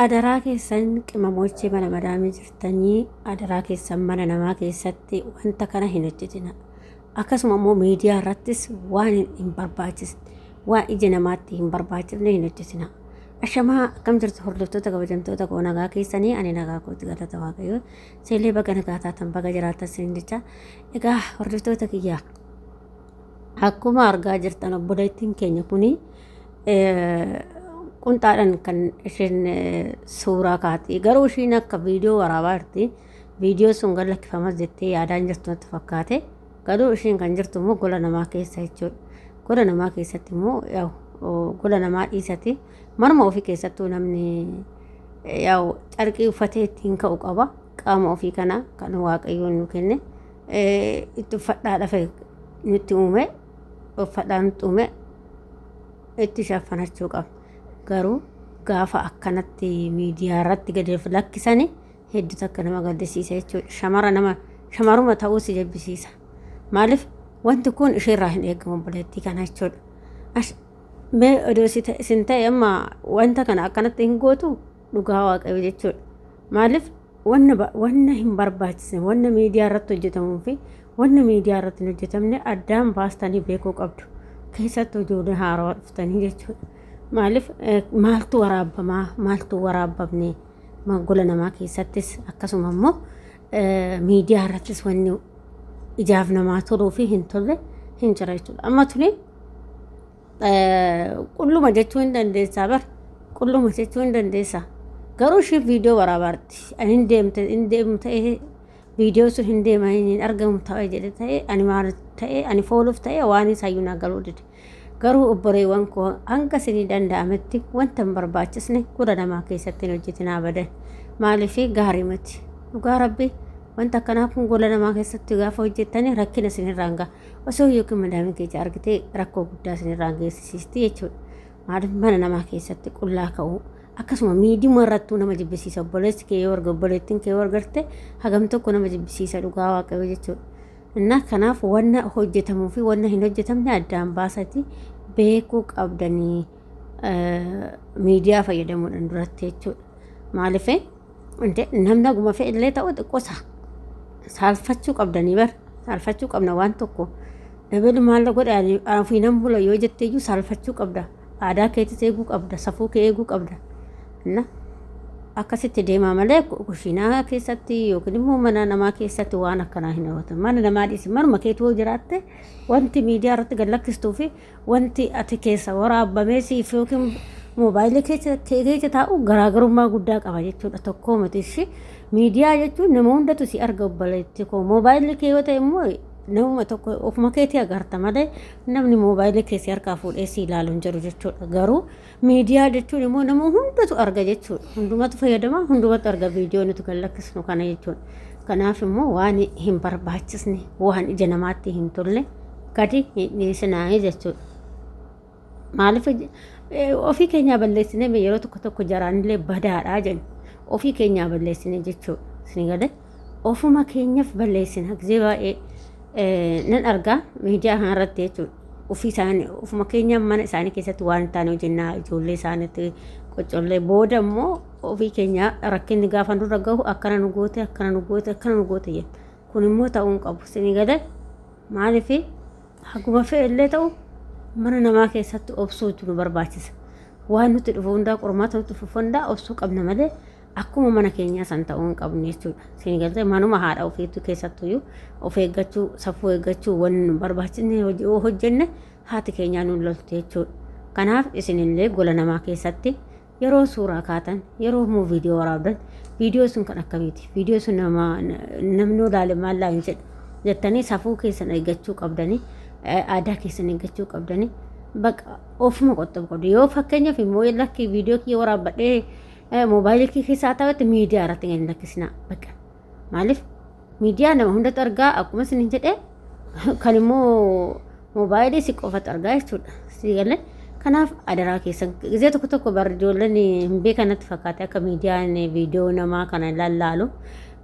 Adaraa keessan qimamochii mana madaamii jirtanii adaraa keessan mana namaa keessatti wanta kana hin hojjetina. Akkasuma immoo miidiyaa irrattis waan hin barbaachisne waan ija namaatti hin barbaachifne hin hojjetina. Ashamaa akkam jirtu hordoftoota kabajamtoota koo nagaa keessanii ani nagaa kootti galata waaqayyoo seellee baga nagaa taatan baga jiraatan sin jecha. Egaa hordoftoota kiyyaa akkuma argaa jirtan obboleettiin keenya kuni qunxaadhaan kan isheen suuraa kaatee garuu ishiin akka viidiyoo waraabaa jirti. Viidiyoo sun gallakkifamas jettee yaadaan jirtu natti fakkaate. Garuu ishiin kan jirtu immoo gola namaa keessa jechuudha. Gola namaa keessatti immoo gola namaa dhiisati manuma ofii keessattuu namni carqii uffatee ittiin ka'u qaba. Qaama ofii kana kan waaqayyoon nu kenne itti uffadhaa dhafe nutti uume uffadhaa nutti uume itti shaffanachuu qaba. Garuu gaafa akkanatti miidiyaa irratti gadi lakkisanii hedduu akka nama gaddisiisa jechuudha. Shamaruma ta'uu si jabbisiisa. Maaliif wanti kun isheerraa hin eegamu obboleettii kana jechuudha. Mee odoo isin ta'e amma wanta kana akkanatti hin gootu dhugaa waaqayyo jechuudha. Maaliif wanna hin barbaachisne wanna miidiyaa irratti hojjetamuu fi wanna miidiyaa irratti hin hojjetamne addaan baastanii beekuu qabdu. Keessattuu ijoollee haarawaa dhuftanii jechuudha. Maaliif maaltu waraabamaa maaltu waraabamne gola namaa keessattis akkasuma immoo miidiyaa irrattis wanni ijaaf namaa toluu fi hin tolle hin jira jechuudha. Amma tuni qulluma jechuu hin dandeessaa bar qulluma jechuu hin dandeessaa. Garuu ishee viidiyoo waraabaarti. Ani hin deemu ta'ee viidiyoo sun hin deema hin argamu ta'ee jedhe ta'ee ani maal ta'ee ani fooluuf ta'ee waan isaayyuu naa galuu dide. Garuu obboleewwan koo hanga isinii danda'ametti wanta hin barbaachisne gola namaa keessatti hin hojjetinaa badan. Maaliif gaarii miti. Dhugaa rabbii wanta akkanaa kun gola namaa keessatti gaafa hojjettanii rakkina isinirraan ga'a. Osoo yookiin madaamii keessa argitee rakkoo guddaa isinirraan geessisiisti jechuudha. Maaliif mana namaa keessatti qullaa ka'uu akkasuma miidiyuma irrattuu nama jibbisiisa. Obboleessi kee yoo arga obboleettiin kee yoo argarte hagam tokko nama jibbisiisa dhugaa waaqayyo jechuudha. Innaa kanaaf wanna hojjetamuu fi wanna hin hojjetamne addaan baasati beekuu qabdanii miidiyaa fayyadamuudhaan duratti jechuudha. Maaliif namni aguma fe'illee ta'u xiqqoosa saalfachuu qabdanii bar saalfachuu qabna waan tokko dabalu maalla godha ofii nan bula yoo jetteeyyuu saalfachuu qabda. Aadaa keetis eeguu qabda safuu kee eeguu qabda. Akkasitti deemaa malee kushiinaa keessatti yookiin immoo mana namaa keessatti waan akkanaa hin hawwatan. Mana namaa dhiisi manuma keetu jiraatte wanti miidiyaa irratti gad lakkistuu fi wanti ati keessa waraabamee siif yookiin moobaayilii keessa taa'u garaagarummaa guddaa qaba jechuudha. Tokkoo matiishi miidiyaa jechuun nama hundatu si arga obboleetti koo. Moobaayilii kee yoo ta'e immoo namuma tokko ofuma keetii agarta malee namni moobaayilii keessi harkaa fuudhee si ilaalu hin jiru jechuudha. Garuu miidiyaa jechuun immoo nama hundatu arga jechuudha. Hundumatu fayyadama hundumatu arga viidiyoo nuti gad lakkisnu kana jechuudha. Kanaaf immoo waan hin barbaachisne waan ija namaatti hin tolle gadi dhiisinaa jechuudha. Maaliif ofii keenyaa balleessinee yeroo tokko jaraanillee badaadhaa jennu ofii keenyaa balleessinee jechuudha. Isin galee ofuma keenyaaf balleessina gisee baay'ee nan argaa miidiyaa kana irratti jechuudha. Ofii isaanii ofuma keenya mana isaanii keessatti waan taane hojjennaa ijoollee isaaniitti qoccollee booda immoo ofii keenya rakkinni gaafa nurra gahu akkana nu goote akkana nu goote akkana nu goote jenna. Kun immoo ta'uu hin qabu. Isin galee maaliif haguma fe'illee ta'u mana namaa keessatti obsuutu nu barbaachisa. Waan nuti dhufu hundaa qormaata nuti dhufu hundaa obsuu qabna malee akkuma mana keenyaa san ta'uu hin qabne jechuudha. Isin galtee manuma haadha ofiitu keessattuyyuu of eeggachuu safuu eeggachuu waan nu barbaachisne yoo hojjenne haati keenyaa nu loltu jechuudha. Kanaaf isinillee gola namaa keessatti yeroo suuraa kaatan yeroo immoo viidiyoo waraabdan viidiyoo sun kan akkamiiti viidiyoo sun namni ilaale maallaa hin jedhu jettanii safuu keessan eeggachuu qabdanii aadaa keessan eeggachuu qabdanii baqa ofuma qottoo qabdu. Yoo fakkeenyaaf immoo lakki viidiyoo kiyya waraabbadhee moobaayilii kee keessaa ta'utti miidiyaa irratti hin lakkisnaa baqa. Maaliif miidiyaa nama hundatu argaa akkuma isin jedhee kan immoo moobaayilii si qofatu argaa jechuudha. Si galee kanaaf adaraa keessan gisee tokko bar ijoolleen hin beekanatti fakkaate akka miidiyaan viidiyoo namaa kana lallaalu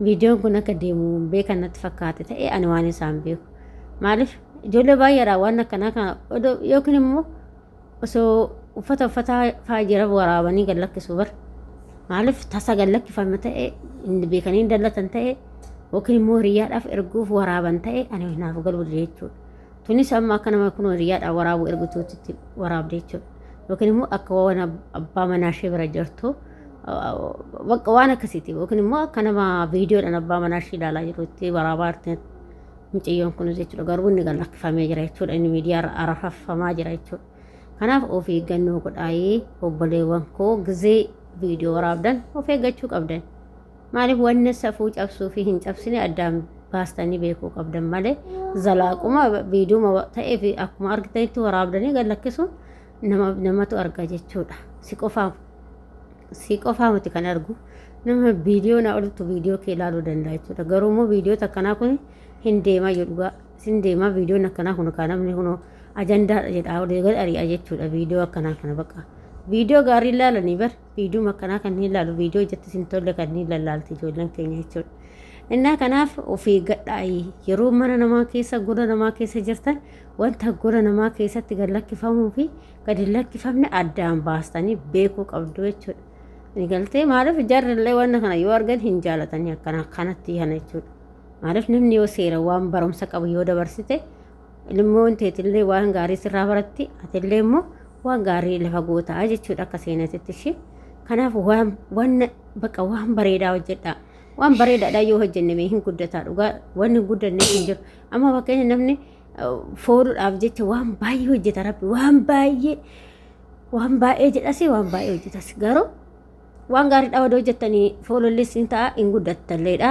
viidiyoon kun akka deemu hin beekanatti fakkaate ta'e ani waan isaan beeku. Maaliif ijoollee baay'eedha waan akkanaa kana yookiin immoo osoo uffata faajira waraabanii gad lakkisu bar maaliif tasa gallakkifame ta'e beekanii dallatan ta'e yookiin immoo hiriyaadhaaf erguuf waraaban ta'e ani naaf galuu jechuudha. Tunis amma akka nama kun hiriyaadhaaf waraabu ergutuutti waraabde jechuudha. Yookiin immoo akka waan abbaa manaa ishee bira jirtu waan akkasiiti. Yookiin immoo akka nama viidiyoodhaan abbaa manaa ishee ilaalaa jirutti waraabaa jirti mucayyoon kun jechuudha. Garuu inni gallakkifamee jira jechuudha. Inni miidiyaa arrafamaa jira jechuudha. Kanaaf of eeggannoo godhaayee obboleewwan koo gizee viidiyoo waraabdan of eeggachuu qabdan. Maaliif wanni safuu cabsuu fi hin cabsine addaan baastanii beekuu qabdan malee zalaaquma viidiyoo ta'ee fi akkuma argitanitti waraabdanii gallakkisuun namatu arga jechuudha. Si qofaa miti kan argu nama viidiyoo na ooltu viidiyoo kee ilaaluu danda'a jechuudha. Garuu immoo viidiyoo akkanaa kun hin deemaa jedhugaa sin deemaa viidiyoon akkanaa kun kan namni kun ajandaa jedhaa odeegal ari'a jechuudha. Viidiyoo akkanaa kana baqa. Viidiyoo gaarii ilaalanii bar viidiyoo akkanaa kan hin ilaalu viidiyoo jetti sin tolle kan hin ilaalti ijoolleen keenya jechuudha. Innaa kanaaf ofii gadhaa'ii yeroo mana namaa keessa goda namaa keessa jirtan wanta goda namaa keessatti gad lakkifamuu fi gadi lakkifamne addaan baastanii beekuu qabdu jechuudha. Ni galtee maaliif jarrillee wanna kana yoo argan hin jaalatanii akkana kanatti kana jechuudha. Maaliif namni yoo seera waan barumsa qabu yoo dabarsite ilmoon teetillee waan gaarii sirraa baratti atillee immoo waan gaarii lafa gootaa jechuudha akka seenatitti ishee. Kanaaf waan bakka waan bareedaa hojjedhaa. Waan bareedaadhaa yoo hojjenne mee hin guddataa dhugaa wanni guddanne hin jiru. Amma fakkeenya namni fooduudhaaf jecha waan baay'ee hojjeta rabbi waan baay'ee jedhasi waan baay'ee hojjetas garuu waan gaariidhaa wada hojjettanii foolollis hin ta'a hin guddattalleedha.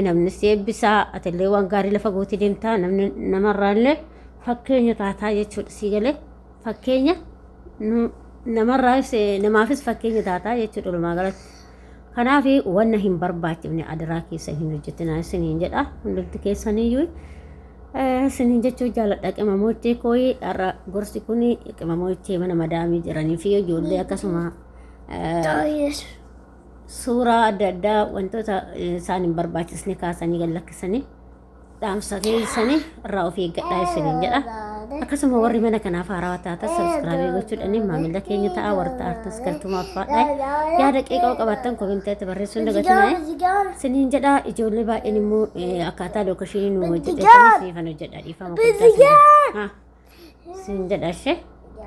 Namni seebbisaa atillee waan gaarii lafa gootii deemtaa namni namarraallee fakkeenya taataa jechuudha. Sii galee fakkeenya namaafis fakkeenya taataa jechuudha walumaa galatti. Kanaaf wanna hin barbaachifne adaraa keessa hin hojjetinaa isiniin jedha hundumti keessaniyyuu isiniin jechuu jaaladha. Qimamootee kooyi har'a gorsi kun qimamootee mana madaamii jiranii fi ijoollee akkasuma suuraa adda addaa wantoota isaan hin barbaachisne kaasanii gad lakkisanii dhaamsa keessanii irraa of eeggadhaa isiniin jedha. Akkasuma warri mana kanaaf haarawaa taatan sabskiraaybii gochuudhaan maamila keenya ta'a warra ta'artas galtumaaf faadhaa yaada qeeqaa qabaattan komenteetti barreessuun dagatinaa isiniin jedha. Ijoollee baay'een immoo akkaataa lookashinii nu hojjetanii kan hojjedhaa dhiifama guddaa isiniin jedha ishee.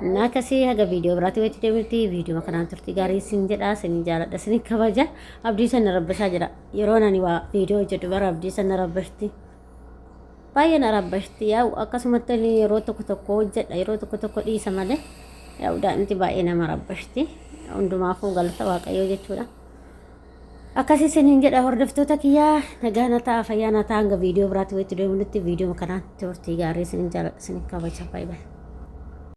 Nakasii haga viidiyoo biraatti wajji deemti viidiyoo kanaan turtii gaarii isiniin jedha. Isiniin jaaladha isiniin kabaja abdii sana rabbashaa jira yeroo nani waa viidiyoo hojjedhu bara abdii sana rabbashti. Baay'ee na rabbashti yaa akkasumatti yeroo tokko hojjedha yeroo tokko dhiisa malee yaa daa'imti baay'ee nama rabbashti. Hundumaafuu galata waaqayyoo jechuudha. Akkasii isiniin jedha hordoftoota kiyyaa nagaa na ta'a fayyaa na ta'a hanga viidiyoo biraatti wajji deemuutti viidiyoo kanaan turtii gaarii isiniin jaaladha isiniin kabaja baay'ee.